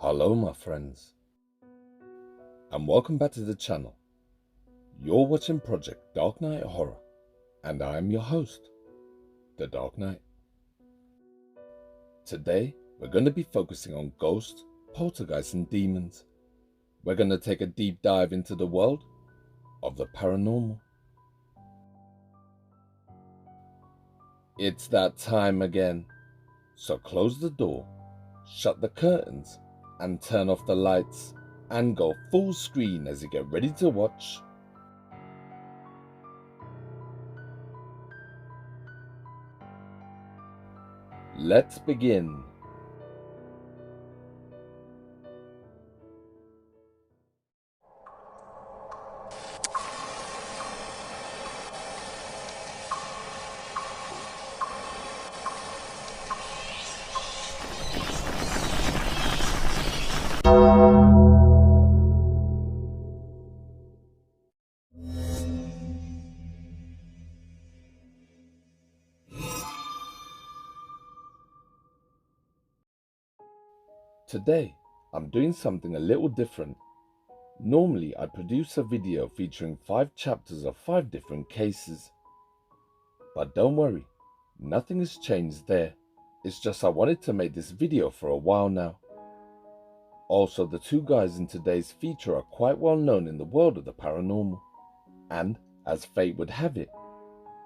Hello my friends, and welcome back to the channel. You're watching Project Dark Knight Horror, and I am your host, the Dark Knight. Today, we're going to be focusing on ghosts, poltergeists and demons. We're going to take a deep dive into the world of the paranormal. It's that time again, so close the door, shut the curtains, and turn off the lights, and go full screen as you get ready to watch. Let's begin. Today, I'm doing something a little different. Normally, I produce a video featuring 5 chapters of 5 different cases. But don't worry, nothing has changed there. It's just I wanted to make this video for a while now. Also, the 2 guys in today's feature are quite well known in the world of the paranormal. And, as fate would have it,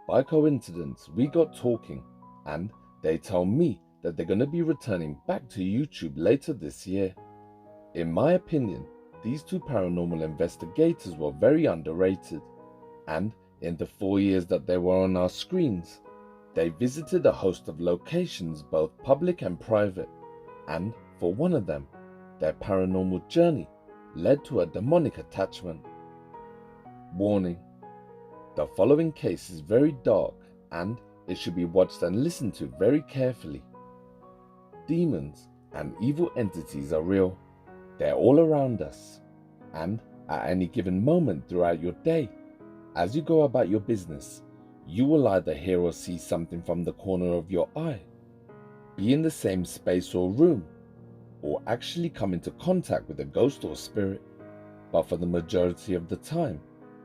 by coincidence, we got talking, and they told me that they're going to be returning back to YouTube later this year. In my opinion, these 2 paranormal investigators were very underrated, and in the 4 years that they were on our screens, they visited a host of locations, both public and private, and for one of them, their paranormal journey led to a demonic attachment. Warning: the following case is very dark, and it should be watched and listened to very carefully. Demons and evil entities are real. They're all around us, and at any given moment throughout your day, as you go about your business, you will either hear or see something from the corner of your eye, be in the same space or room, or actually come into contact with a ghost or spirit. But for the majority of the time,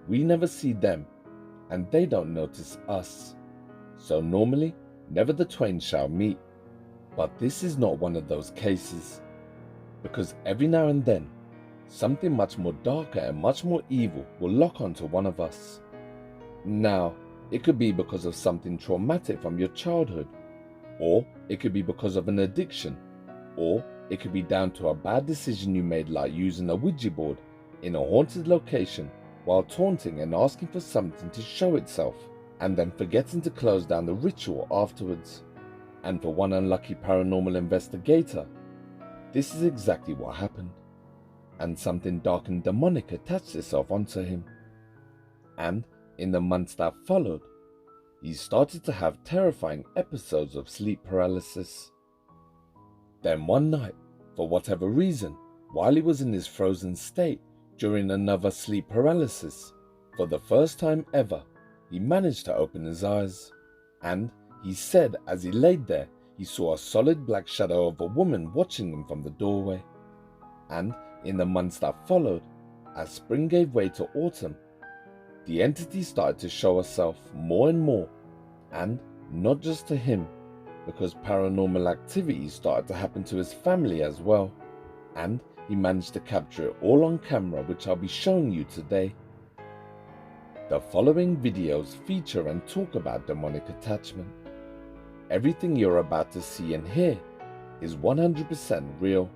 we never see them, and they don't notice us. So normally, never the twain shall meet. But this is not one of those cases, because every now and then, something much more darker and much more evil will lock onto one of us. Now, it could be because of something traumatic from your childhood, or it could be because of an addiction, or it could be down to a bad decision you made, like using a Ouija board in a haunted location while taunting and asking for something to show itself, and then forgetting to close down the ritual afterwards. And for one unlucky paranormal investigator, this is exactly what happened, and something dark and demonic attached itself onto him. And in the months that followed, he started to have terrifying episodes of sleep paralysis. Then one night, for whatever reason, while he was in his frozen state during another sleep paralysis, for the first time ever, he managed to open his eyes, and he said as he laid there, he saw a solid black shadow of a woman watching him from the doorway. And in the months that followed, as spring gave way to autumn, the entity started to show herself more and more, and not just to him, because paranormal activity started to happen to his family as well, and he managed to capture it all on camera, which I'll be showing you today. The following videos feature and talk about demonic attachment. Everything you're about to see and hear is 100% real,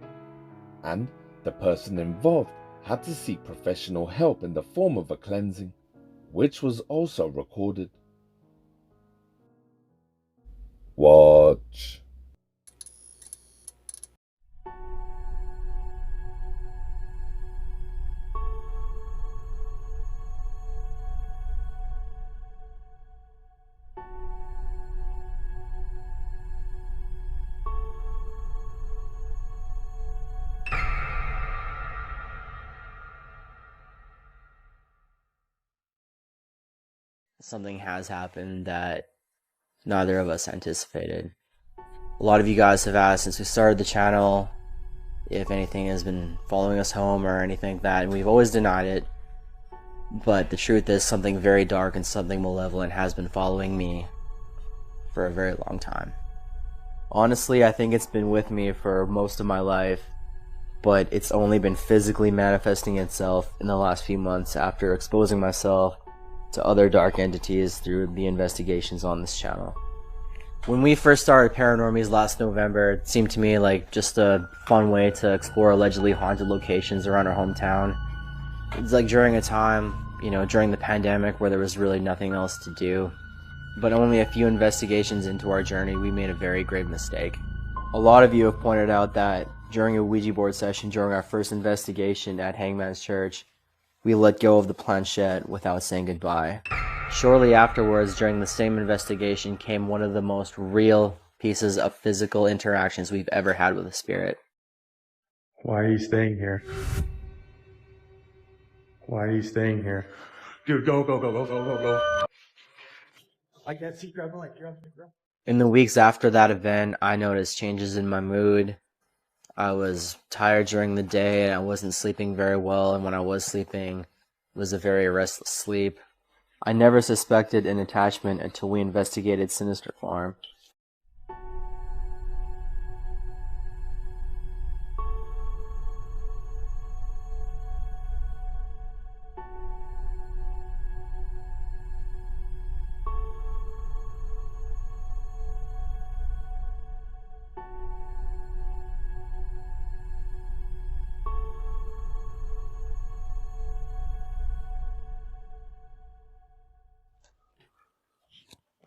and the person involved had to seek professional help in the form of a cleansing, which was also recorded. Watch. Something has happened that neither of us anticipated. A lot of you guys have asked since we started the channel, if anything has been following us home or anything like that, and we've always denied it. But the truth is, something very dark and something malevolent has been following me for a very long time. Honestly, I think it's been with me for most of my life, but it's only been physically manifesting itself in the last few months after exposing myself to other dark entities through the investigations on this channel. When we first started Paranormies last November, it seemed to me like just a fun way to explore allegedly haunted locations around our hometown. It was like during a time, during the pandemic where there was really nothing else to do. But only a few investigations into our journey, we made a very grave mistake. A lot of you have pointed out that during a Ouija board session during our first investigation at Hangman's Church, we let go of the planchette without saying goodbye. Shortly afterwards, during the same investigation, came one of the most real pieces of physical interactions we've ever had with a spirit. Why are you staying here? Why are you staying here? Dude, go. I can't see, grab my grab. In the weeks after that event, I noticed changes in my mood. I was tired during the day and I wasn't sleeping very well, and when I was sleeping, it was a very restless sleep. I never suspected an attachment until we investigated Sinister Farm.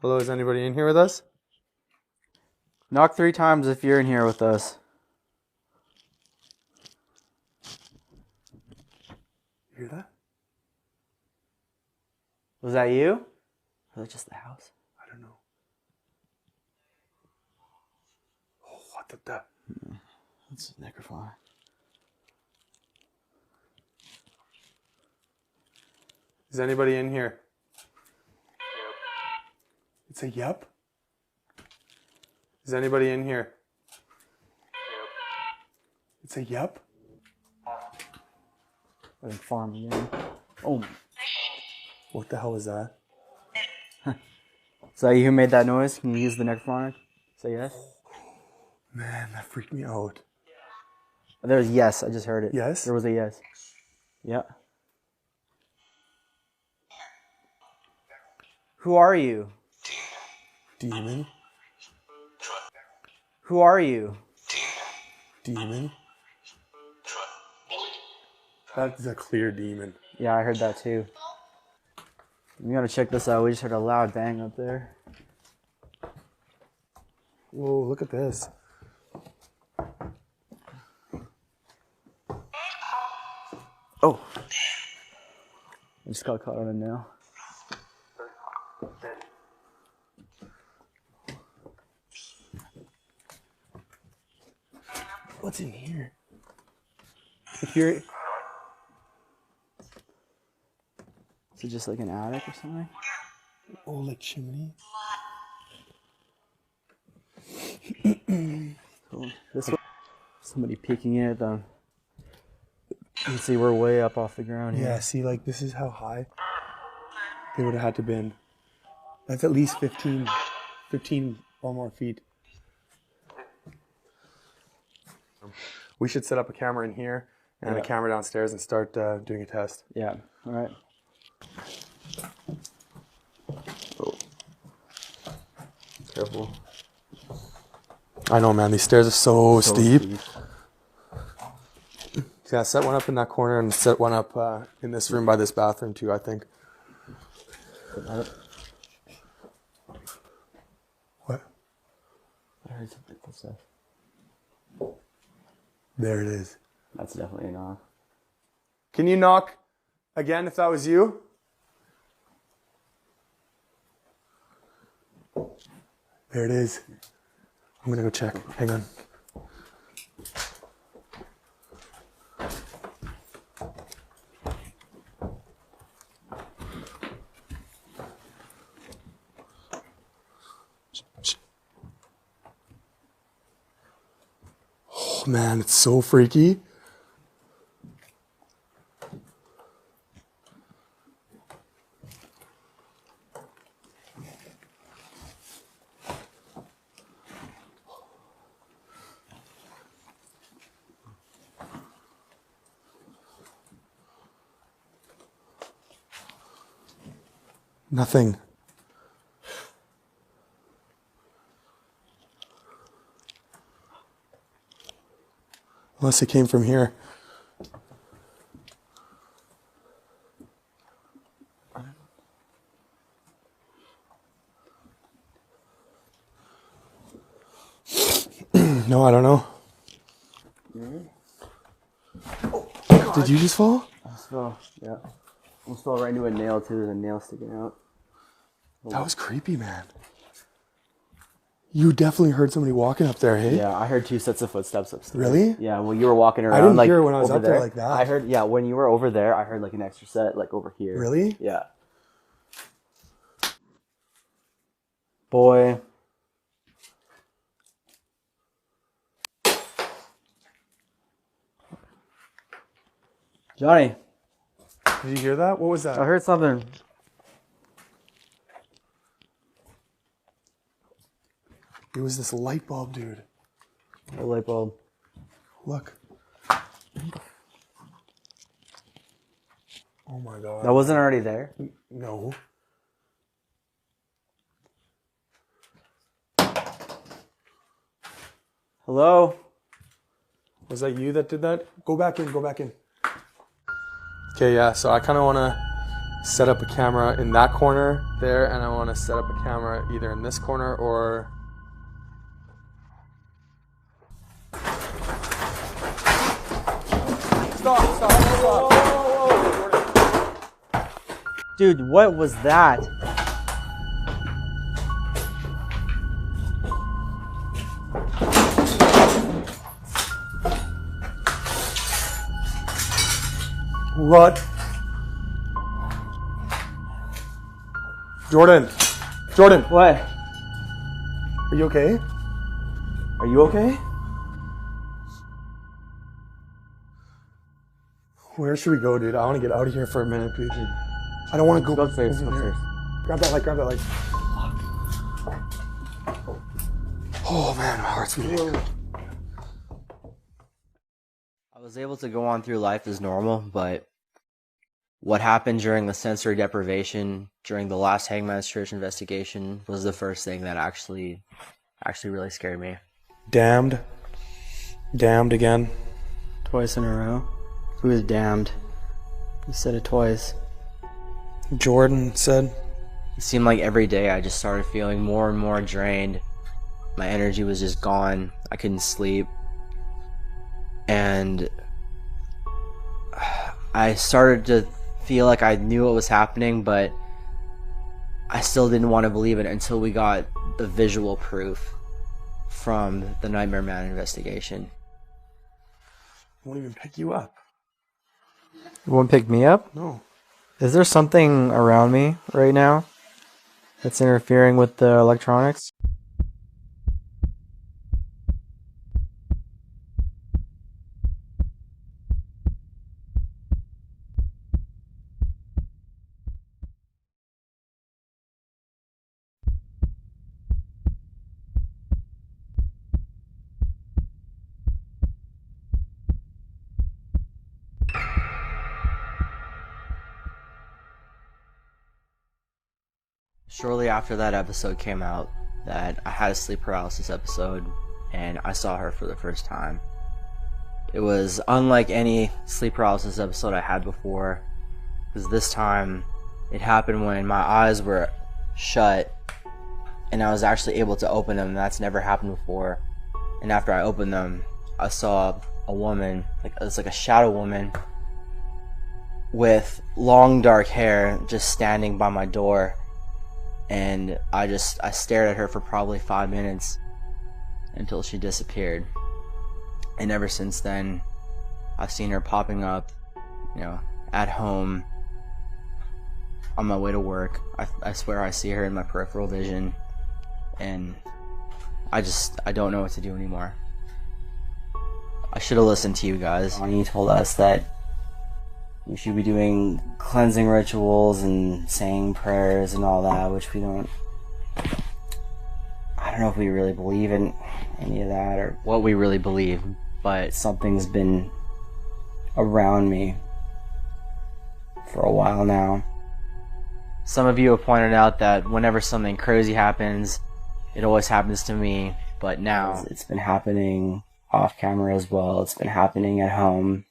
Hello, is anybody in here with us? Knock 3 times if you're in here with us. You hear that? Was that you? Or was it just the house? I don't know. Oh, what the? That's necrophile. Is anybody in here? It's a yep. Is anybody in here? It's a yep. I think farm again. Oh. What the hell is that? Is that you who made that noise? Can you use the necrophonic? Say yes. Man, that freaked me out. There's yes. I just heard it. Yes? There was a yes. Yeah. Who are you? Demon? Who are you? Demon? That's a clear demon. Yeah, I heard that too. We gotta check this out. We just heard a loud bang up there. Whoa, look at this. Oh. I just got caught on a nail. What's in here? If you're... Is it just like an attic or something? Oh, like chimney? So this one, somebody peeking in at them. You can see we're way up off the ground here. Yeah, see, like, this is how high they would have had to been. That's at least 15 or more feet. We should set up a camera in here and a camera downstairs and start doing a test. Yeah, all right. Oh. Careful. I know, man. These stairs are so steep. Yeah, set one up in that corner and set one up in this room by this bathroom too, I think. What? I heard something. What's that? There it is. That's definitely a knock. Can you knock again if that was you? There it is. I'm gonna go check. Hang on. Oh man, it's so freaky. Nothing. Unless it came from here. No, I don't know. Did you just fall? I just fell, yeah. I almost fell right into a nail too. There's a nail sticking out. That was creepy, man. You definitely heard somebody walking up there, hey? Yeah, I heard 2 sets of footsteps upstairs. Really? Yeah, well, you were walking around. I didn't like, hear it when I was over up there like that. I heard, yeah, when you were over there, I heard like an extra set, like over here. Really? Yeah. Boy. Johnny, Did you hear that? What was that? I heard something. It was this light bulb, dude. A light bulb. Look. Oh my god. That wasn't already there? No. Hello? Was that you that did that? Go back in, go back in. Okay, yeah, so I kind of want to set up a camera in that corner there, and I want to set up a camera either in this corner or... Stop. Dude, what was that? What? Jordan. What? Are you okay? Are you okay? Where should we go, dude? I want to get out of here for a minute, please. I don't want to go upstairs, over there. upstairs. Grab that light. Oh man, my heart's beating. I was able to go on through life as normal, but what happened during the sensory deprivation during the last Hangman's Church investigation was the first thing that actually really scared me. Damned again. Twice in a row? Who is damned? You said it twice. Jordan said. It seemed like every day I just started feeling more and more drained. My energy was just gone. I couldn't sleep. And I started to feel like I knew what was happening, but I still didn't want to believe it until we got the visual proof from the Nightmare Man investigation. Won't even pick you up. It won't pick me up? No. Is there something around me right now that's interfering with the electronics? Shortly after that episode came out, that I had a sleep paralysis episode, and I saw her for the first time. It was unlike any sleep paralysis episode I had before, because this time it happened when my eyes were shut, and I was actually able to open them. That's never happened before. And after I opened them, I saw a woman, it's like a shadow woman, with long dark hair, just standing by my door. And I stared at her for probably 5 minutes until she disappeared. And ever since then, I've seen her popping up, at home, on my way to work. I swear I see her in my peripheral vision, and I don't know what to do anymore. I should have listened to you guys. You told us that we should be doing cleansing rituals and saying prayers and all that, which we don't... I don't know if we really believe in any of that or what we really believe, but something's been around me for a while now. Some of you have pointed out that whenever something crazy happens, it always happens to me, but now it's been happening off camera as well. It's been happening at home.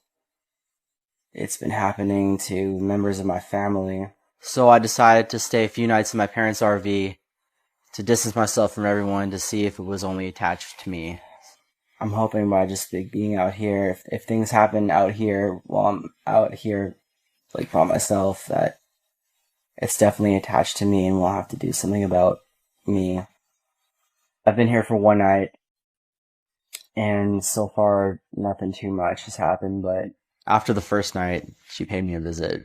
It's been happening to members of my family. So I decided to stay a few nights in my parents' RV to distance myself from everyone to see if it was only attached to me. I'm hoping by just being out here, if things happen out here while I'm out here, like by myself, that it's definitely attached to me and we'll have to do something about me. I've been here for one night, and so far nothing too much has happened, but after the first night, she paid me a visit.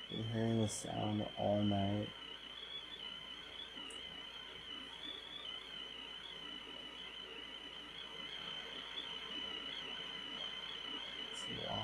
Been hearing the sound all night. It's long.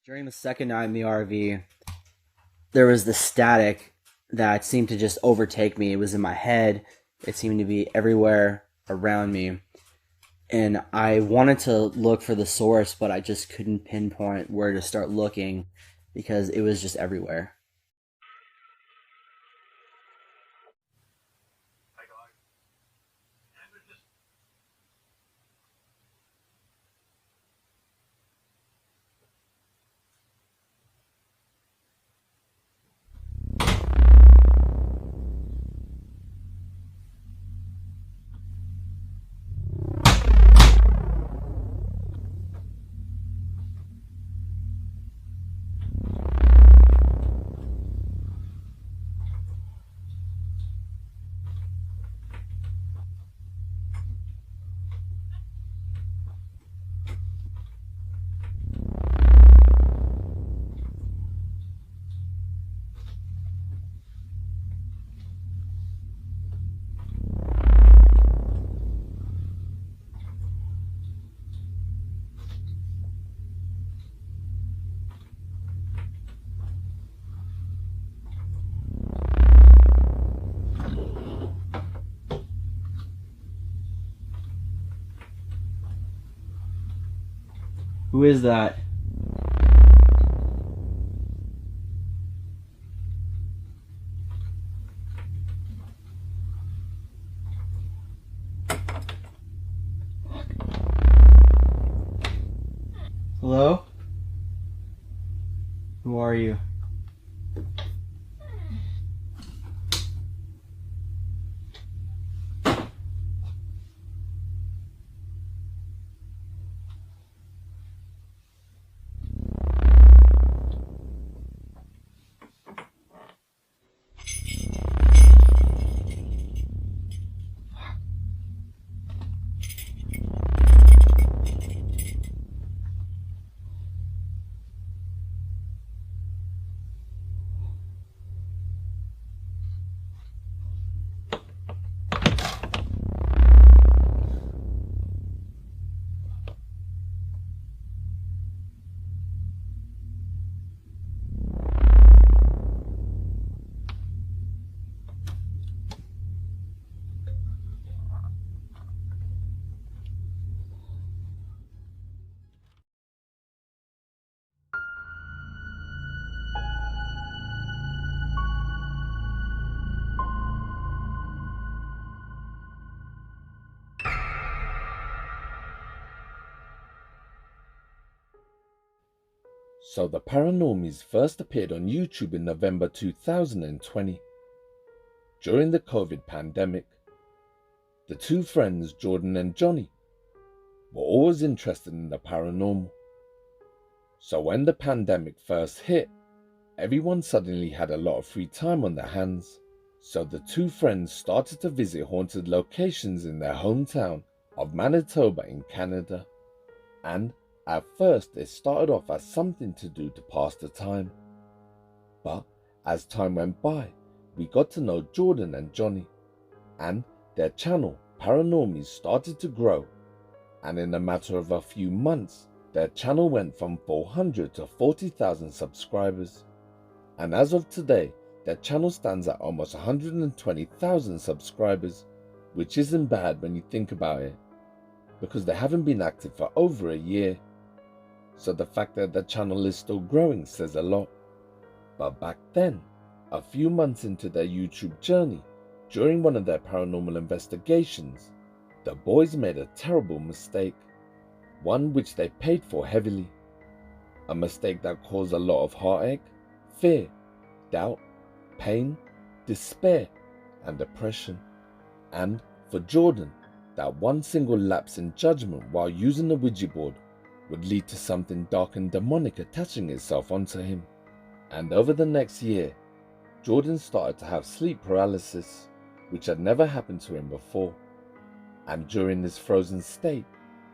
During the second night in the RV, there was this static that seemed to just overtake me. It was in my head. It seemed to be everywhere around me. And I wanted to look for the source, but I just couldn't pinpoint where to start looking because it was just everywhere. Who is that? Hello? Who are you? So the Paranormies first appeared on YouTube in November 2020. During the COVID pandemic, the two friends, Jordan and Johnny, were always interested in the paranormal. So when the pandemic first hit, everyone suddenly had a lot of free time on their hands. So the two friends started to visit haunted locations in their hometown of Manitoba in Canada. And at first it started off as something to do to pass the time. But as time went by, we got to know Jordan and Johnny, and their channel, Paranormies, started to grow. And in a matter of a few months, their channel went from 400 to 40,000 subscribers. And as of today, their channel stands at almost 120,000 subscribers, which isn't bad when you think about it, because they haven't been active for over a year. So the fact that the channel is still growing says a lot. But back then, a few months into their YouTube journey, during one of their paranormal investigations, the boys made a terrible mistake, one which they paid for heavily. A mistake that caused a lot of heartache, fear, doubt, pain, despair, and depression. And for Jordan, that one single lapse in judgment while using the Ouija board would lead to something dark and demonic attaching itself onto him. And over the next year, Jordan started to have sleep paralysis, which had never happened to him before. And during this frozen state,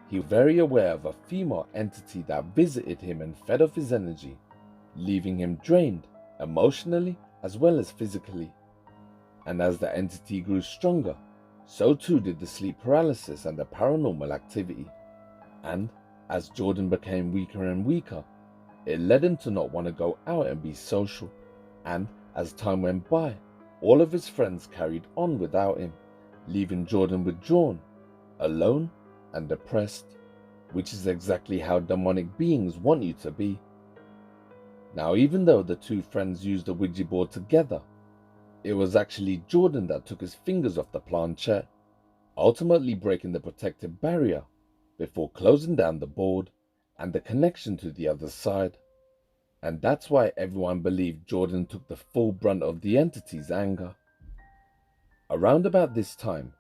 he was very aware of a female entity that visited him and fed off his energy, leaving him drained emotionally as well as physically. And as the entity grew stronger, so too did the sleep paralysis and the paranormal activity. And as Jordan became weaker and weaker, it led him to not want to go out and be social. And as time went by, all of his friends carried on without him, leaving Jordan withdrawn, alone, and depressed, which is exactly how demonic beings want you to be. Now, even though the two friends used the Ouija board together, it was actually Jordan that took his fingers off the planchette, ultimately breaking the protective barrier before closing down the board and the connection to the other side. And that's why everyone believed Jordan took the full brunt of the entity's anger. Around about this time,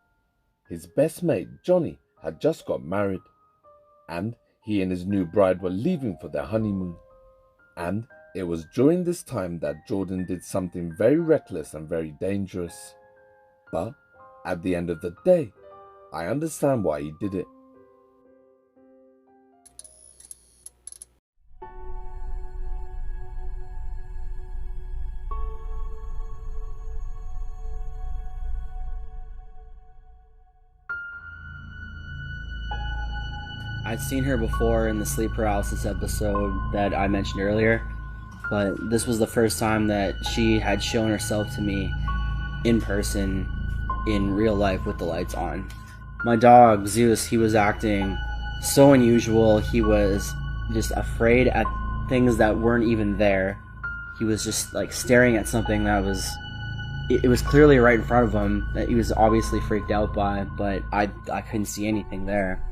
his best mate Johnny had just got married, and he and his new bride were leaving for their honeymoon. And it was during this time that Jordan did something very reckless and very dangerous. But at the end of the day, I understand why he did it. I'd seen her before in the sleep paralysis episode that I mentioned earlier, but this was the first time that she had shown herself to me in person, in real life with the lights on. My dog, Zeus, he was acting so unusual. He was just afraid at things that weren't even there. He was just like staring at something that was, it was clearly right in front of him that he was obviously freaked out by, but I couldn't see anything there.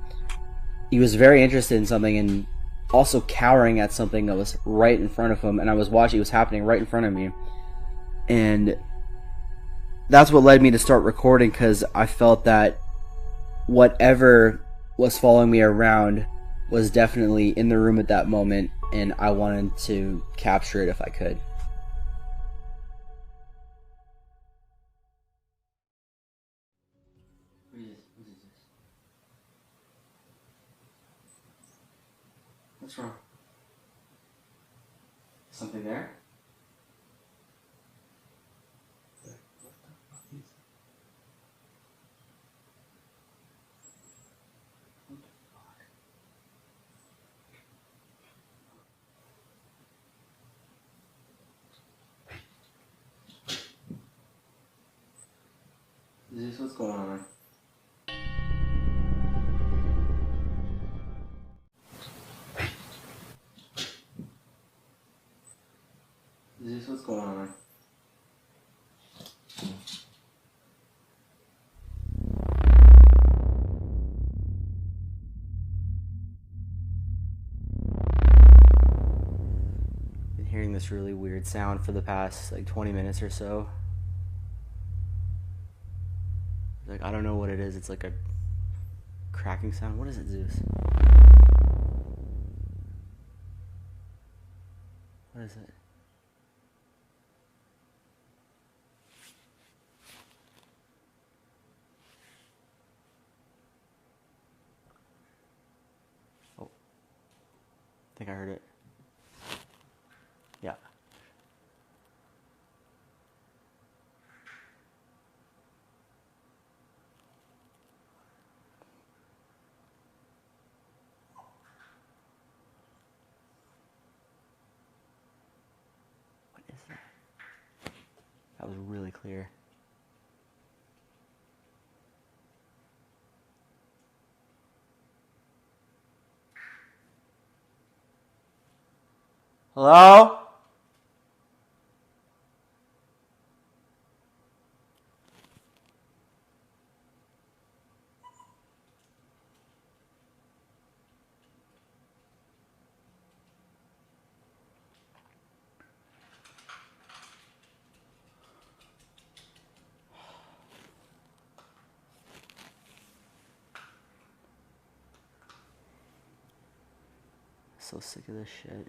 He was very interested in something and also cowering at something that was right in front of him, and I was watching it was happening right in front of me. And that's what led me to start recording, because I felt that whatever was following me around was definitely in the room at that moment, and I wanted to capture it if I could. What's wrong? Something there? Is this what's going on? Is this what's going on? hearing this really weird sound for the past like 20 minutes or so. Like, I don't know what it is. It's like a cracking sound. What is it, Zeus? What is it? Oh. I think I heard it. Yeah. What is that? That was really clear. Hello? So sick of this shit.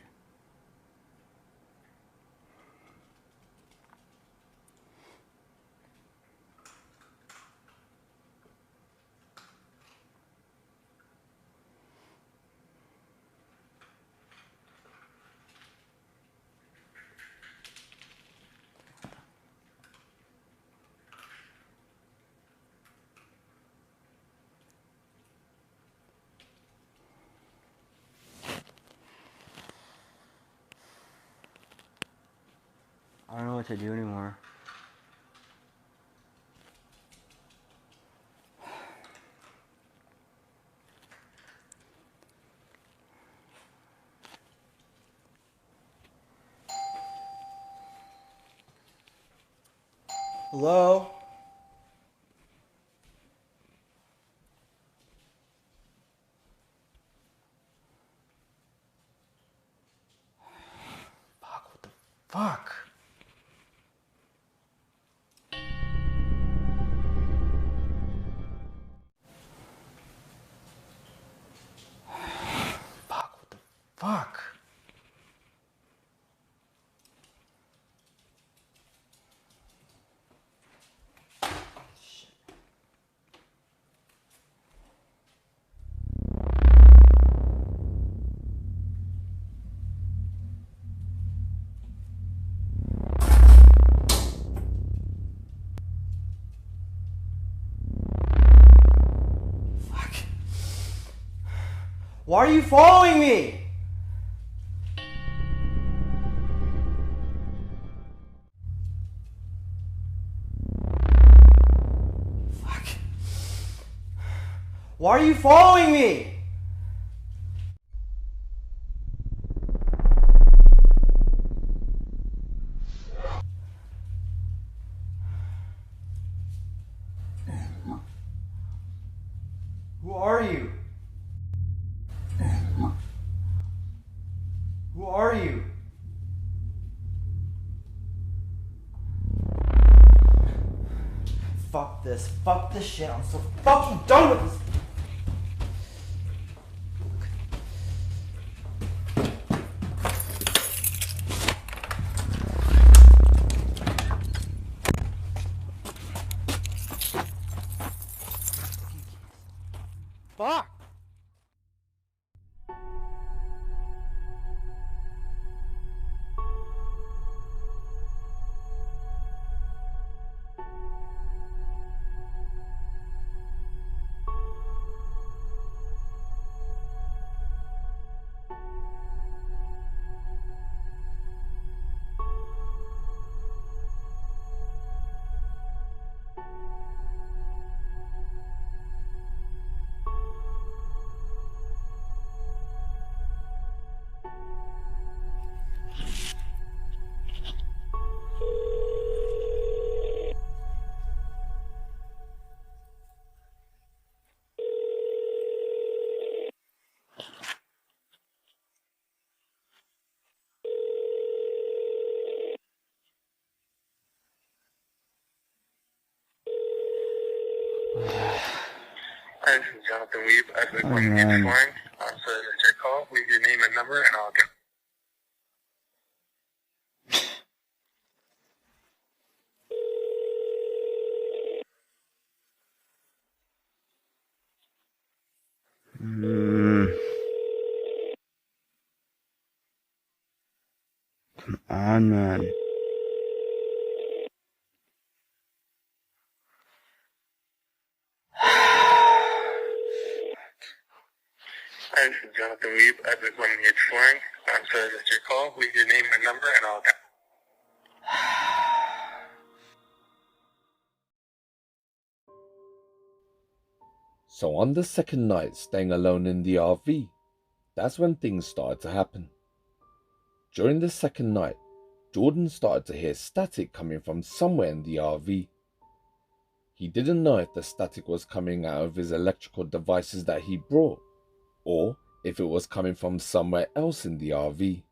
I don't know what to do anymore. Hello? Fuck, what the fuck? Fuck, what the fuck? Why are you following me? Fuck. Why are you following me? Who are you? Who are you? Fuck this. Fuck this shit. I'm so fucking done with this. Fuck! Hi, this is Jonathan Weeb. I've been calling you man. this morning. So that's your call. Leave your name and number, and I'll get. Come on, man. Hi, this is Jonathan Weeb. I've been calling you this morning. So that's your call. Leave your name and number, and I'll get. So on the second night staying alone in the RV, that's when things started to happen. During the second night, Jordan started to hear static coming from somewhere in the RV. He didn't know if the static was coming out of his electrical devices that he brought, or if it was coming from somewhere else in the RV.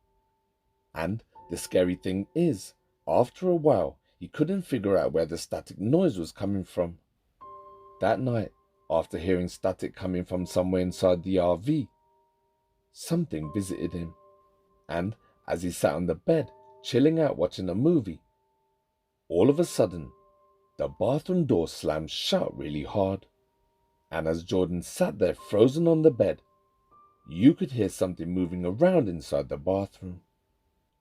And the scary thing is, after a while, he couldn't figure out where the static noise was coming from. That night, after hearing static coming from somewhere inside the RV, something visited him. And as he sat on the bed, chilling out watching a movie, all of a sudden, the bathroom door slammed shut really hard. And as Jordan sat there frozen on the bed, you could hear something moving around inside the bathroom.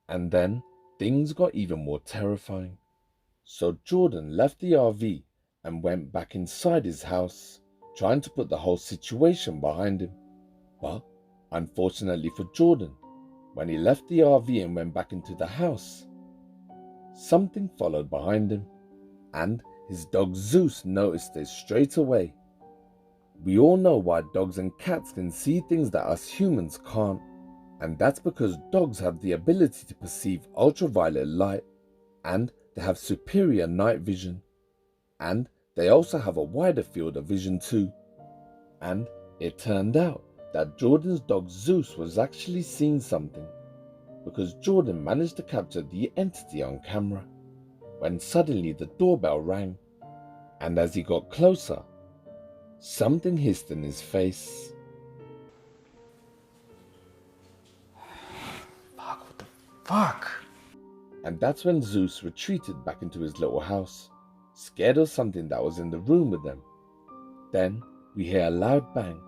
And then things got even more terrifying. So Jordan left the RV and went back inside his house, trying to put the whole situation behind him. But unfortunately for Jordan, when he left the RV and went back into the house, something followed behind him, and his dog Zeus noticed it straight away. We all know why dogs and cats can see things that us humans can't, and that's because dogs have the ability to perceive ultraviolet light, and they have superior night vision, and they also have a wider field of vision too. And it turned out that Jordan's dog Zeus was actually seeing something, because Jordan managed to capture the entity on camera, when suddenly the doorbell rang, and as he got closer, something hissed in his face. Fuck, what the fuck? And that's when Zeus retreated back into his little house, scared of something that was in the room with them. Then we hear a loud bang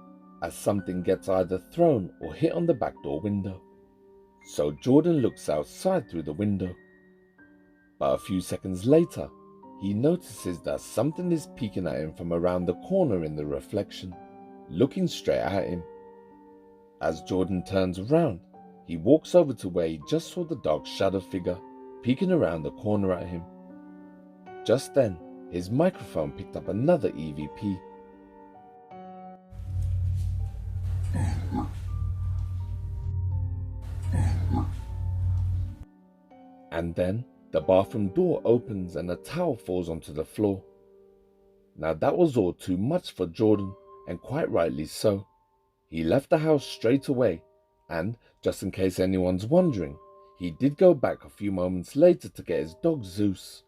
as something gets either thrown or hit on the back door window. So Jordan looks outside through the window. But a few seconds later, he notices that something is peeking at him from around the corner in the reflection, looking straight at him. As Jordan turns around, he walks over to where he just saw the dark shadow figure peeking around the corner at him. Just then, his microphone picked up another EVP. And then the bathroom door opens and a towel falls onto the floor. Now that was all too much for Jordan, and quite rightly so. He left the house straight away, and just in case anyone's wondering, he did go back a few moments later to get his dog Zeus.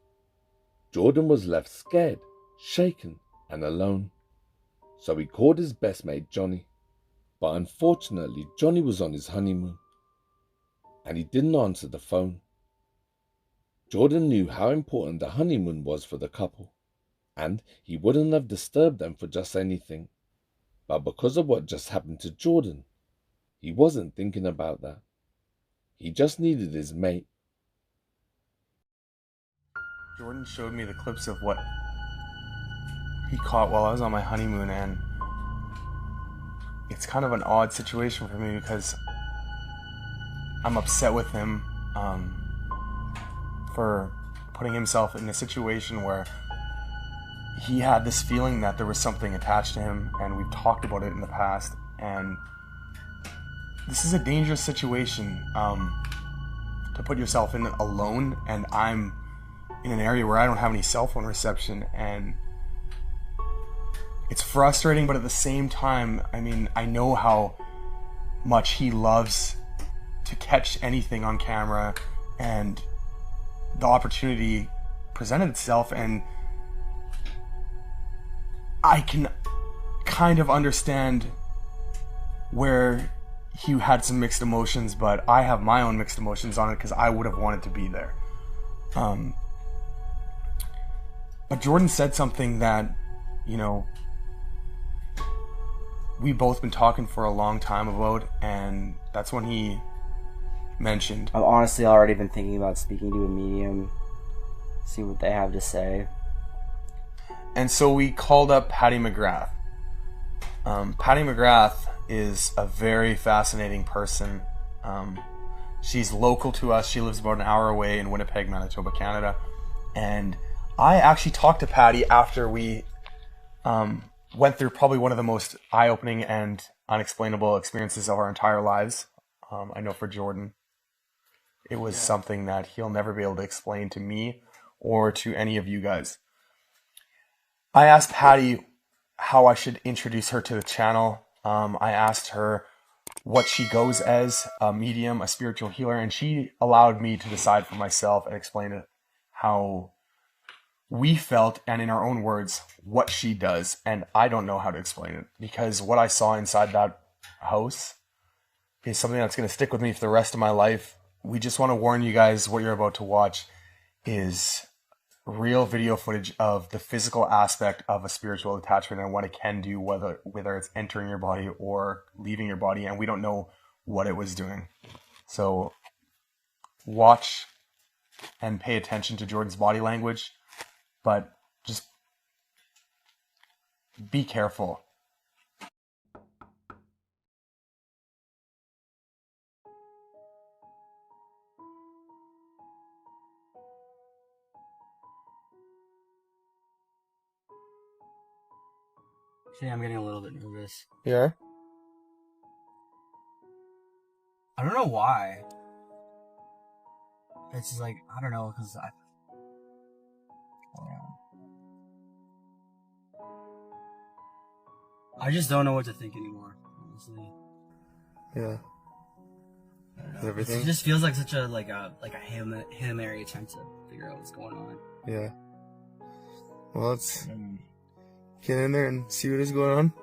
Jordan was left scared, shaken, and alone. So he called his best mate Johnny, but unfortunately Johnny was on his honeymoon, and he didn't answer the phone. Jordan knew how important the honeymoon was for the couple, and he wouldn't have disturbed them for just anything. But because of what just happened to Jordan, he wasn't thinking about that. He just needed his mate. Jordan showed me the clips of what he caught while I was on my honeymoon, and it's kind of an odd situation for me because I'm upset with him for putting himself in a situation where he had this feeling that there was something attached to him, and we've talked about it in the past, and this is a dangerous situation to put yourself in alone, and I'm in an area where I don't have any cell phone reception, and it's frustrating, but at the same time, I mean, I know how much he loves to catch anything on camera, and the opportunity presented itself, and I can kind of understand where he had some mixed emotions, but I have my own mixed emotions on it because I would have wanted to be there. But Jordan said something that, you know, we've both been talking for a long time about, and that's when he mentioned. I've honestly already been thinking about speaking to a medium, see what they have to say. And so we called up Patty McGrath. Patty McGrath is a very fascinating person. She's local to us. She lives about an hour away in Winnipeg, Manitoba, Canada. And I actually talked to Patty after we went through probably one of the most eye-opening and unexplainable experiences of our entire lives. I know for Jordan, it was something that he'll never be able to explain to me or to any of you guys. I asked Patty how I should introduce her to the channel. I asked her what she goes as, a medium, a spiritual healer, and she allowed me to decide for myself and explain how we felt, and in our own words, what she does. And I don't know how to explain it, because what I saw inside that house is something that's going to stick with me for the rest of my life. We just want to warn you guys, what you're about to watch is real video footage of the physical aspect of a spiritual attachment and what it can do, whether it's entering your body or leaving your body, and we don't know what it was doing. So watch and pay attention to Jordan's body language, but just be careful. I'm getting a little bit nervous. Yeah? I don't know why. It's just like, I don't know, because I just don't know what to think anymore, honestly. Yeah. Everything? It just feels like such a Hail Mary attempt to figure out what's going on. Yeah. Well, let's get in there and see what is going on.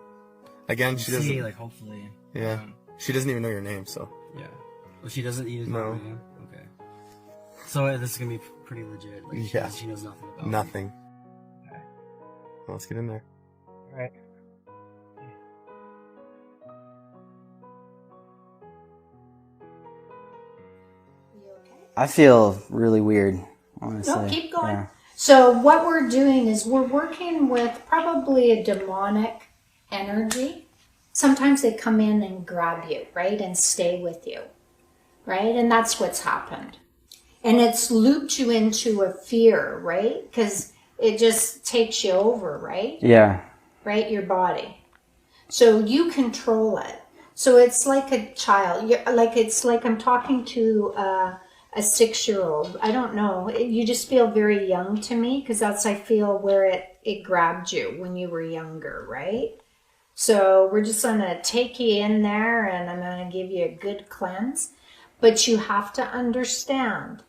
Again, she doesn't... See, hopefully. Yeah. She doesn't even know your name, so... Yeah. Well, she doesn't even know my name? Okay. So this is going to be pretty legit. Yeah. She knows nothing about Nothing. me. Okay. Well, let's get in there. Alright. I feel really weird, honestly. No, keep going. Yeah. So what we're doing is we're working with probably a demonic energy. Sometimes they come in and grab you, right? And stay with you, right? And that's what's happened. And it's looped you into a fear, right? Because it just takes you over, right? Yeah. Right? Your body. So you control it. So it's like a child. It's like I'm talking to a 6-year-old. I don't know. You just feel very young to me, because I feel where it grabbed you when you were younger, right? So we're just going to take you in there, and I'm going to give you a good cleanse. But you have to understand,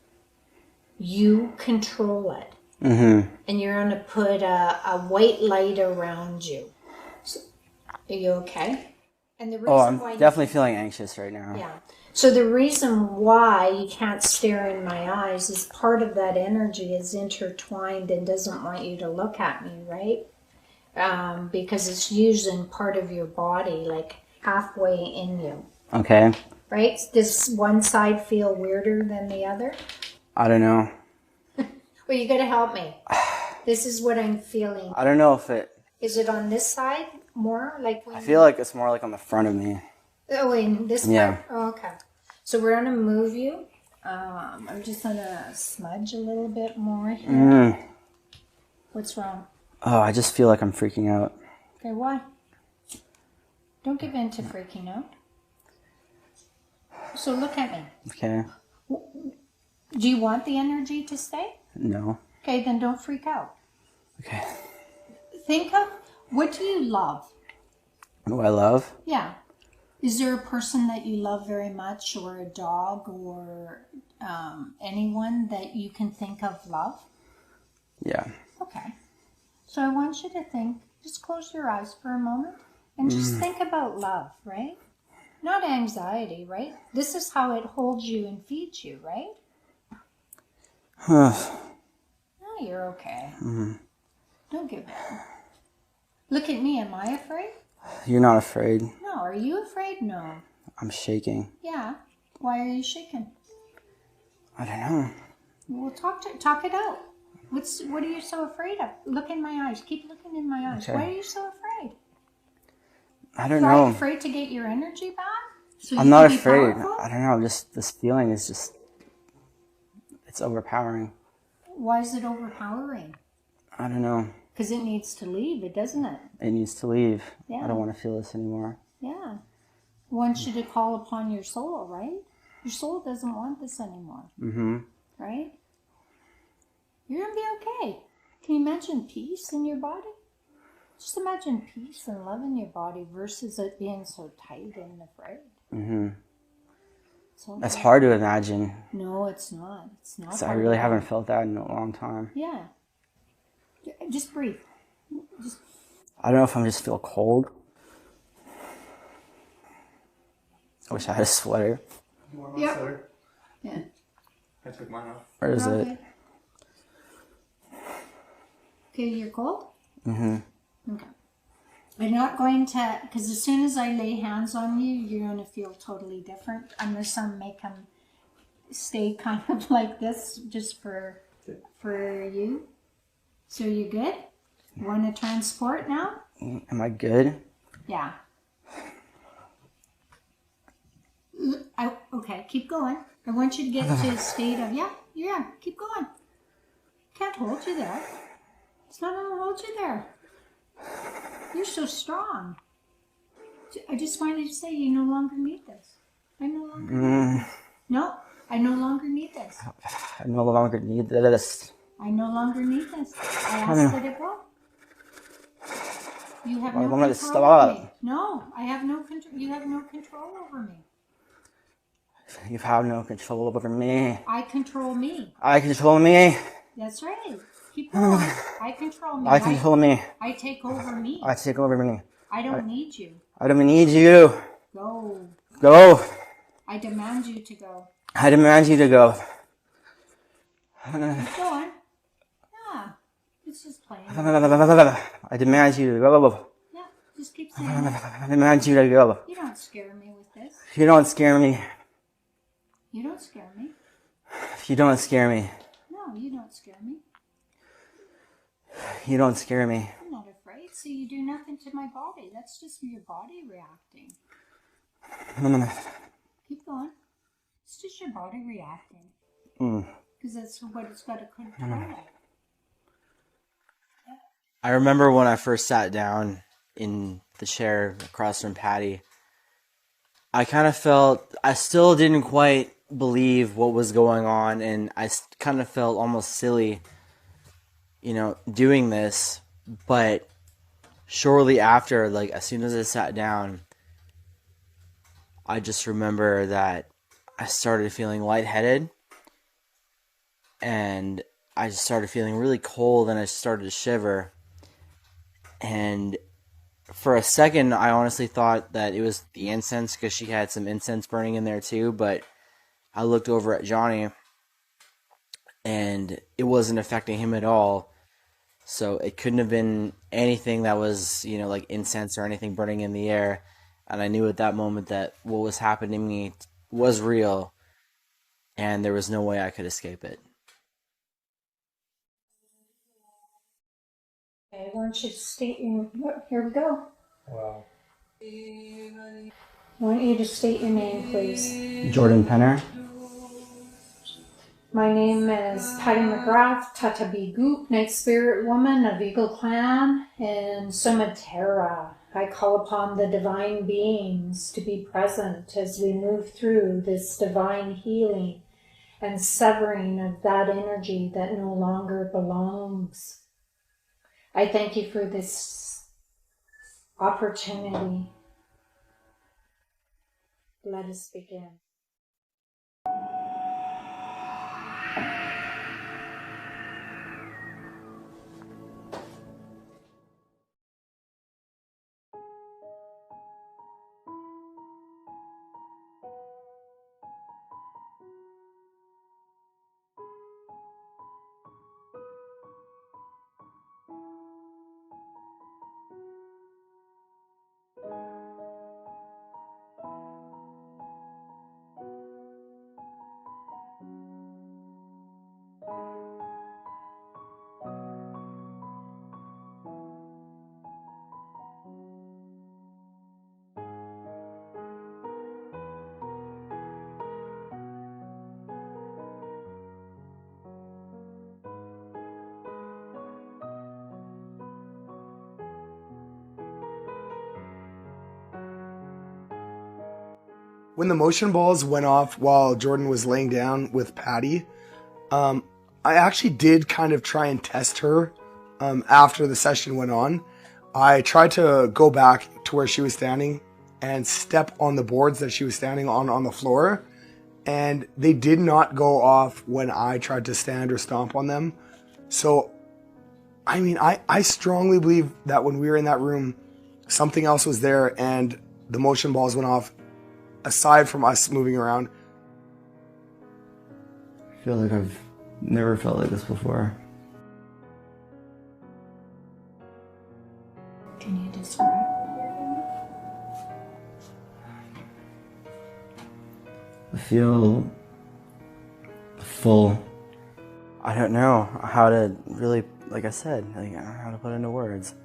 you control it. Mm-hmm. And you're going to put a white light around you. So, are you okay? And the reason I'm why definitely feeling anxious right now. Yeah. So the reason why you can't stare in my eyes is part of that energy is intertwined and doesn't want you to look at me, right? Because it's using part of your body, like halfway in you. Okay. Right? Does one side feel weirder than the other? I don't know. Well, you got to help me. This is what I'm feeling. I don't know if it... Is it on this side more? I feel like it's more like on the front of me. Oh, in this part? Yeah. Oh, okay. So we're going to move you. I'm just going to smudge a little bit more here. Mm. What's wrong? Oh, I just feel like I'm freaking out. Okay, why? Don't give in to freaking out. So look at me. Okay. Do you want the energy to stay? No. Okay, then don't freak out. Okay. Think of, what do you love? What do I love? Yeah. Is there a person that you love very much, or a dog, or anyone that you can think of love? Yeah. Okay. So I want you to think, just close your eyes for a moment. And just think about love, right? Not anxiety, right? This is how it holds you and feeds you, right? Oh, you're okay. Don't give up. Look at me. Am I afraid? You're not afraid. No. Are you afraid? No. I'm shaking. Yeah. Why are you shaking? I don't know. Well, talk it out. What are you so afraid of? Look in my eyes. Keep looking in my eyes. Okay. Why are you so afraid? I don't know. Afraid to get your energy back? So I'm not afraid. I don't know. Just this feeling is just, it's overpowering. Why is it overpowering? I don't know. Because it needs to leave, doesn't it? It needs to leave. Yeah. I don't want to feel this anymore. Yeah. I want you to call upon your soul, right? Your soul doesn't want this anymore. Mm-hmm. Right? You're going to be okay. Can you imagine peace in your body? Just imagine peace and love in your body versus it being so tight and afraid. Mm-hmm. So That's hard to imagine. No, it's not. It's not. I really haven't felt that in a long time. Yeah. Just breathe. I don't know if I'm just feel cold. I wish I had a sweater. Yep. Yeah. I took mine off. Where is Okay. it? Okay, you're cold? Mm-hmm. Okay. I'm not going to, because as soon as I lay hands on you, you're going to feel totally different. I'm just going to make them stay kind of like this just for you. So you good? Want to transport now? Am I good? Yeah. Okay, keep going. I want you to get to a state of, yeah, keep going. Can't hold you there. It's not going to hold you there. You're so strong. I just wanted to say you no longer need this. I no longer need this. No, I no longer need this. I no longer need this. I no longer need this. I asked that it go. You have no control over me. No, I have no control. You have no control over me. You have no control over me. I control me. I control me. That's right. Keep going. I control me. I control me. I take over me. I take over me. I don't need you. I don't need you. Go. Go. I demand you to go. I demand you to go. Keep going. Yeah. It's just playing. I demand you to go. Yeah. Just keep saying it. I demand you to go. You don't scare me with this. You don't scare me. You don't scare me. You don't scare me. No, you don't scare me. You don't scare me. I'm not afraid. So you do nothing to my body. That's just your body reacting. Keep going. It's just your body reacting. Because that's what it's got to control. I remember when I first sat down in the chair across from Patty, I kind of felt, I still didn't quite believe what was going on, and I kind of felt almost silly, doing this. But shortly after, like as soon as I sat down, I just remember that I started feeling lightheaded, and I just started feeling really cold, and I started to shiver. And for a second, I honestly thought that it was the incense, because she had some incense burning in there too. But I looked over at Johnny, and it wasn't affecting him at all. So it couldn't have been anything that was, like incense or anything burning in the air. And I knew at that moment that what was happening to me was real, and there was no way I could escape it. I want you to state your... Here we go. Wow. I want you to state your name, please. Jordan Penner. My name is Patty McGrath, Tatabigoop, Night Spirit Woman of Eagle Clan in Sumatera. I call upon the divine beings to be present as we move through this divine healing and severing of that energy that no longer belongs. I thank you for this opportunity. Let us begin. when the motion balls went off while Jordan was laying down with Patty, I actually did kind of try and test her after the session went on. I tried to go back to where she was standing and step on the boards that she was standing on the floor, and they did not go off when I tried to stand or stomp on them. So, I mean, I strongly believe that when we were in that room, something else was there and the motion balls went off, aside from us moving around. I feel like I've never felt like this before. Can you describe? I feel full. I don't know how to really, like I said, I don't know how to put it into words.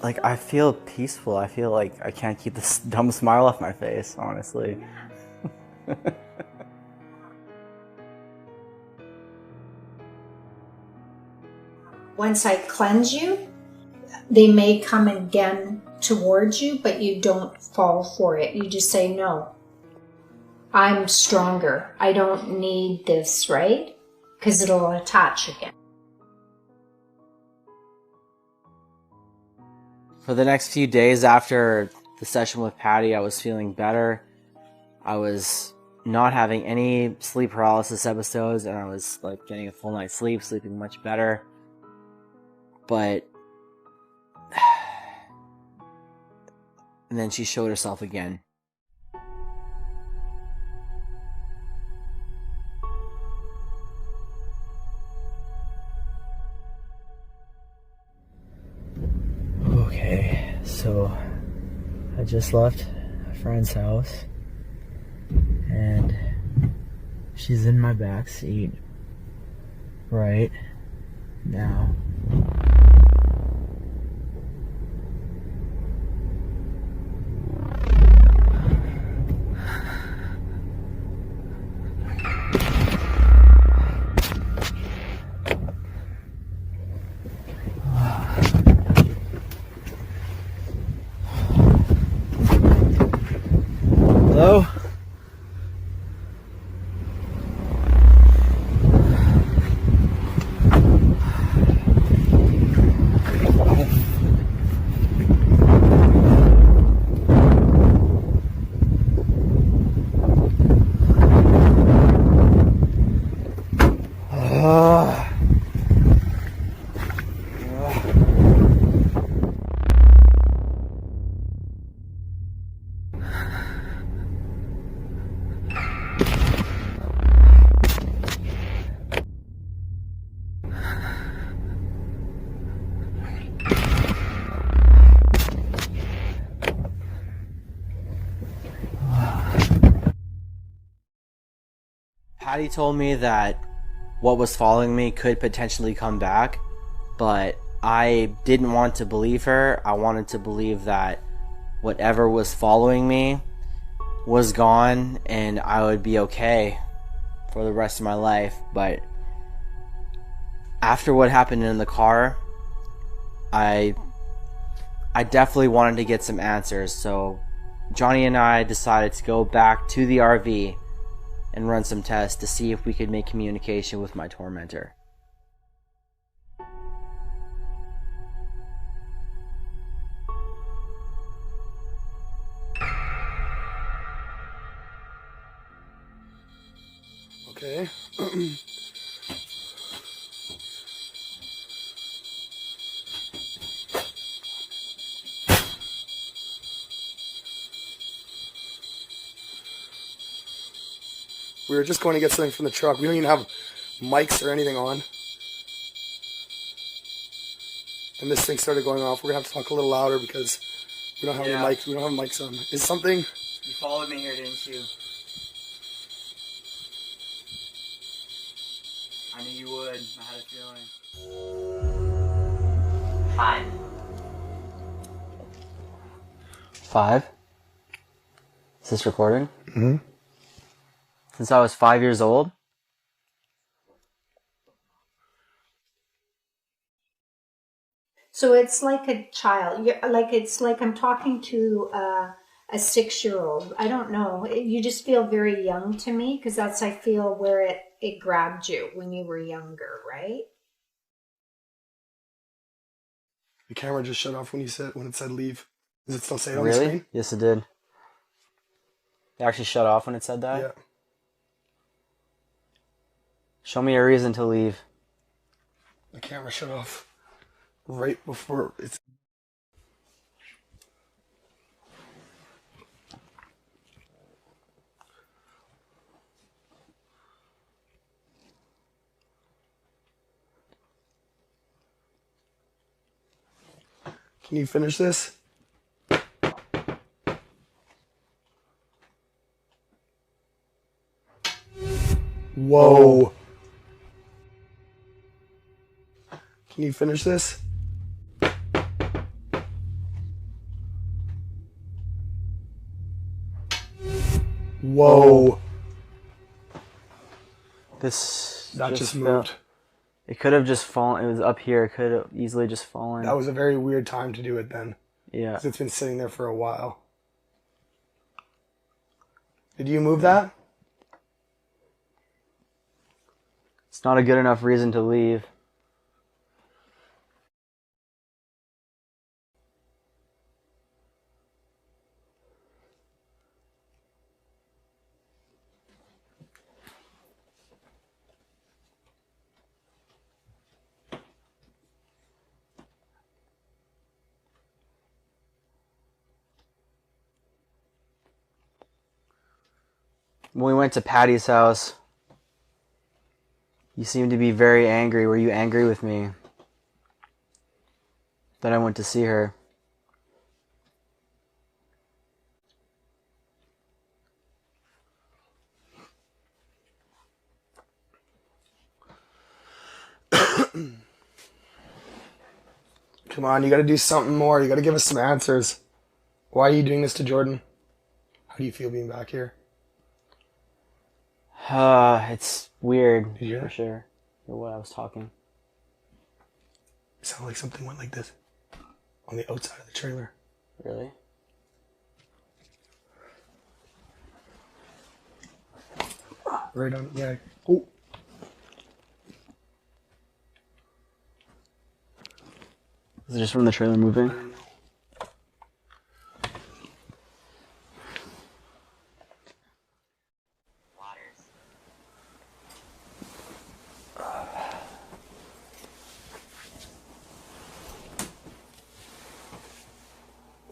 Like, I feel peaceful. I feel like I can't keep this dumb smile off my face, honestly. Once I cleanse you, they may come again towards you, but you don't fall for it. You just say, no, I'm stronger. I don't need this, right? Because it'll attach again. For the next few days after the session with Patty, I was feeling better. I was not having any sleep paralysis episodes, and I was like getting a full night's sleep, sleeping much better. But and then she showed herself again. Okay, so I just left a friend's house and she's in my back seat right now. Hello? Patty told me that what was following me could potentially come back, but I didn't want to believe her. I wanted to believe that whatever was following me was gone and I would be okay for the rest of my life. But after what happened in the car, I definitely wanted to get some answers. So Johnny and I decided to go back to the RV and run some tests to see if we could make communication with my tormentor. Okay. We were just going to get something from the truck. We don't even have mics or anything on. And this thing started going off. We're going to have to talk a little louder because we don't have any mics. We don't have mics on. Is something... You followed me here, didn't you? I knew you would. I had a feeling. 5. 5? Is this recording? Mm-hmm. Since I was 5 years old? So it's like a child. It's like I'm talking to a a 6-year-old. I don't know. You just feel very young to me because that's, I feel, where it grabbed you when you were younger, right? The camera just shut off when it said leave. Does it still say it on the Really? screen? Yes, it did. It actually shut off when it said that? Yeah. Show me a reason to leave. The camera shut off right before it's... Can you finish this? Whoa. Can you finish this? Whoa. This That just fell- moved. It could have just fallen. It was up here. It could have easily just fallen. That was a very weird time to do it then. Yeah. 'Cause it's been sitting there for a while. Did you move that? It's not a good enough reason to leave. When we went to Patty's house, you seemed to be very angry. Were you angry with me that I went to see her? Come on, you gotta do something more. You gotta give us some answers. Why are you doing this to Jordan? How do you feel being back here? It's weird, Did you hear for that? sure. For what I was talking. It sounded like something went like this on the outside of the trailer. Really? Right on, yeah. Oh. Is it just from the trailer moving?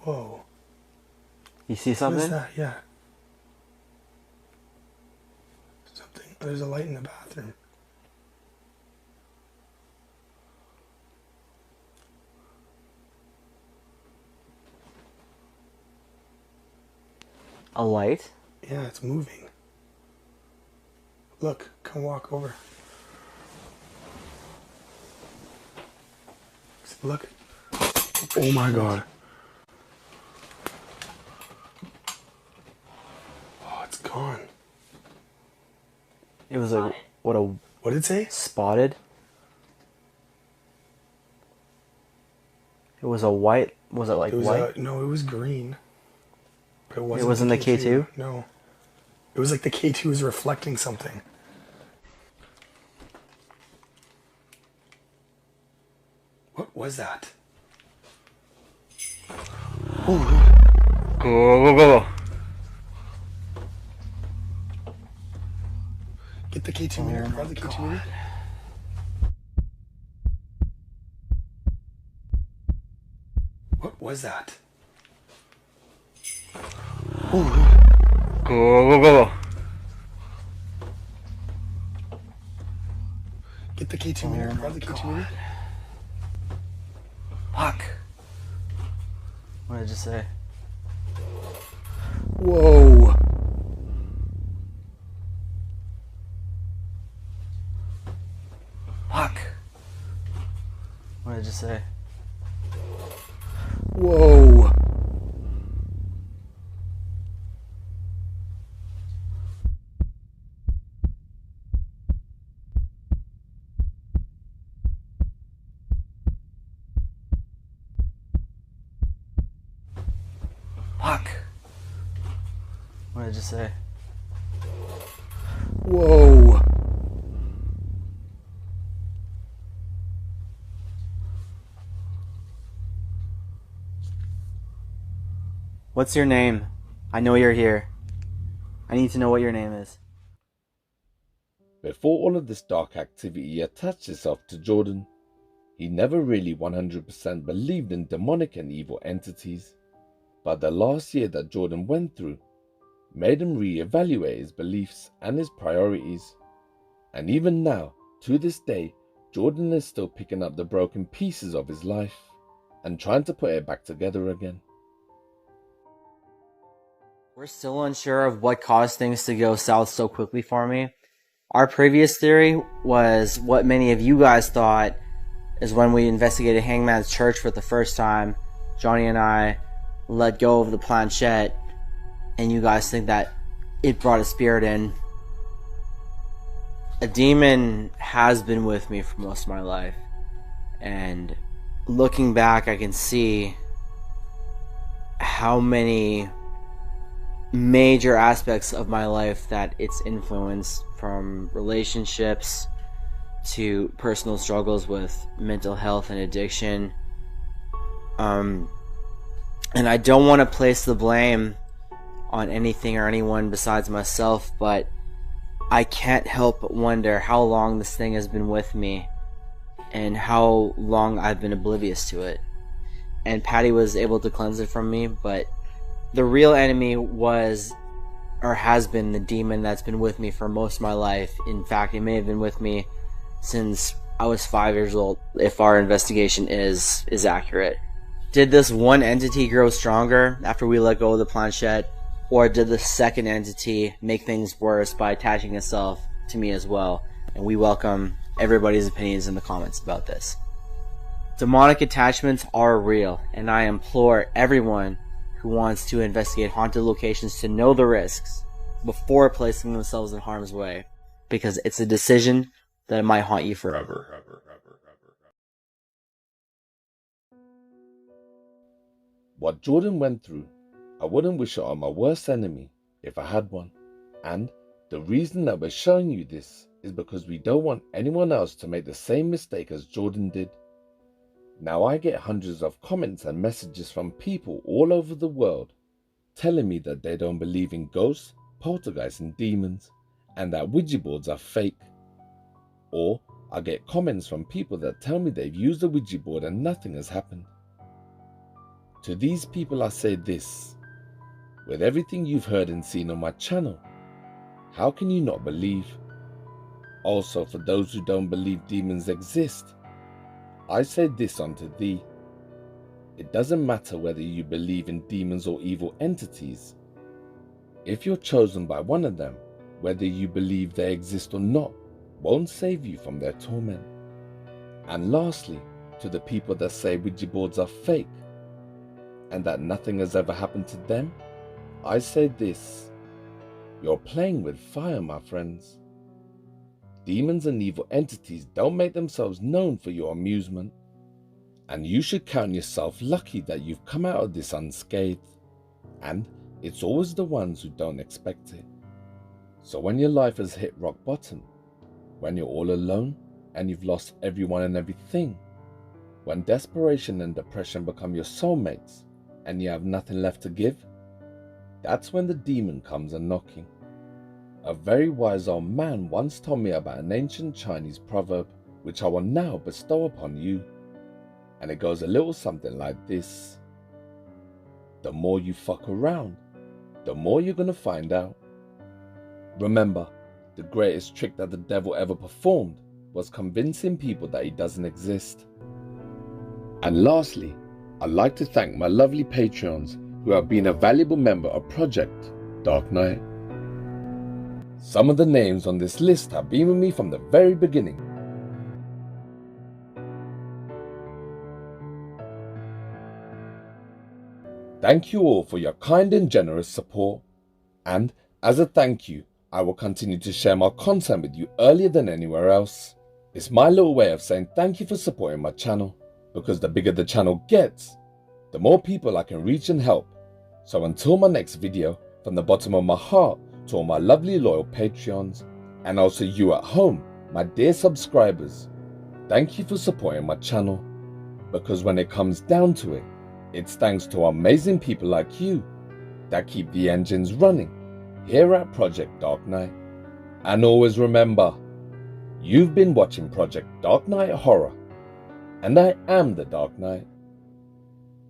Whoa. You see What is something? that? Yeah. Something. There's a light in the bathroom. A light? Yeah, it's moving. Look, come walk over. Look. Oh my god. Oh, it's gone. It was a what a What did it say? spotted. It was a white. Was it like It was white? no, it was green. But it wasn't the K2? No. It was like the K2 was reflecting something. What was that? Oh, Go. get the K2 meter. Grab the K2 meter. What was that? Oh, Go. get the K2 meter. Grab the K2 meter. Fuck. What did I just say? Whoa. Fuck. What did I just say? Whoa. Fuck. did you say? Whoa. What's your name? I know you're here. I need to know what your name is. Before all of this dark activity attached itself to Jordan, he never really 100% believed in demonic and evil entities. But the last year that Jordan went through made him re-evaluate his beliefs and his priorities. And even now, to this day, Jordan is still picking up the broken pieces of his life and trying to put it back together again. We're still unsure of what caused things to go south so quickly for me. Our previous theory was what many of you guys thought is when we investigated Hangman's Church for the first time. Johnny and I let go of the planchette, and you guys think that it brought a spirit in. A demon has been with me for most of my life, and looking back I can see how many major aspects of my life that it's influenced, from relationships to personal struggles with mental health and addiction. And I don't want to place the blame on anything or anyone besides myself, but I can't help but wonder how long this thing has been with me and how long I've been oblivious to it. And Patty was able to cleanse it from me, but the real enemy was, or has been, the demon that's been with me for most of my life. In fact, it may have been with me since I was 5 years old, if our investigation is accurate. Did this one entity grow stronger after we let go of the planchette, or did the second entity make things worse by attaching itself to me as well? And we welcome everybody's opinions in the comments about this. Demonic attachments are real, and I implore everyone who wants to investigate haunted locations to know the risks before placing themselves in harm's way, because it's a decision that might haunt you forever. What Jordan went through, I wouldn't wish it on my worst enemy if I had one. And the reason that we're showing you this is because we don't want anyone else to make the same mistake as Jordan did. Now I get hundreds of comments and messages from people all over the world telling me that they don't believe in ghosts, poltergeists and demons, and that Ouija boards are fake. Or I get comments from people that tell me they've used a Ouija board and nothing has happened. To these people I say this: with everything you've heard and seen on my channel, how can you not believe? Also, for those who don't believe demons exist, I say this unto thee: it doesn't matter whether you believe in demons or evil entities. If you're chosen by one of them, whether you believe they exist or not won't save you from their torment. And lastly, to the people that say Ouija boards are fake and that nothing has ever happened to them, I say this: you're playing with fire, my friends. Demons and evil entities don't make themselves known for your amusement, and you should count yourself lucky that you've come out of this unscathed. And it's always the ones who don't expect it. So when your life has hit rock bottom, when you're all alone and you've lost everyone and everything, when desperation and depression become your soulmates and you have nothing left to give, that's when the demon comes a-knocking. A very wise old man once told me about an ancient Chinese proverb, which I will now bestow upon you. And it goes a little something like this: the more you fuck around, the more you're gonna find out. Remember, the greatest trick that the devil ever performed was convincing people that he doesn't exist. And lastly, I'd like to thank my lovely Patreons who have been a valuable member of Project Dark Knight. Some of the names on this list have been with me from the very beginning. Thank you all for your kind and generous support, and as a thank you, I will continue to share my content with you earlier than anywhere else. It's my little way of saying thank you for supporting my channel, because the bigger the channel gets, the more people I can reach and help. So until my next video, From the bottom of my heart to all my lovely loyal Patreons, and also you at home, my dear subscribers, thank you for supporting my channel, because when it comes down to it, it's thanks to amazing people like you that keep the engines running here at Project Dark Knight. And always remember, you've been watching Project Dark Knight Horror, and I am the Dark Knight.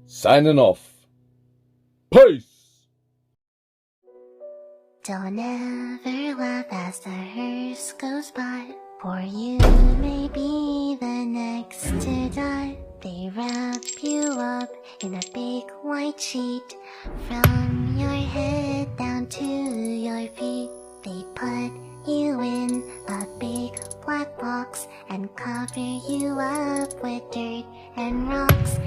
Signing off. Peace! Don't ever laugh as the hearse goes by, for you may be the next to die. They wrap you up in a big white sheet, from your head down to your feet. They put you in a big black box and cover you up with dirt and rocks.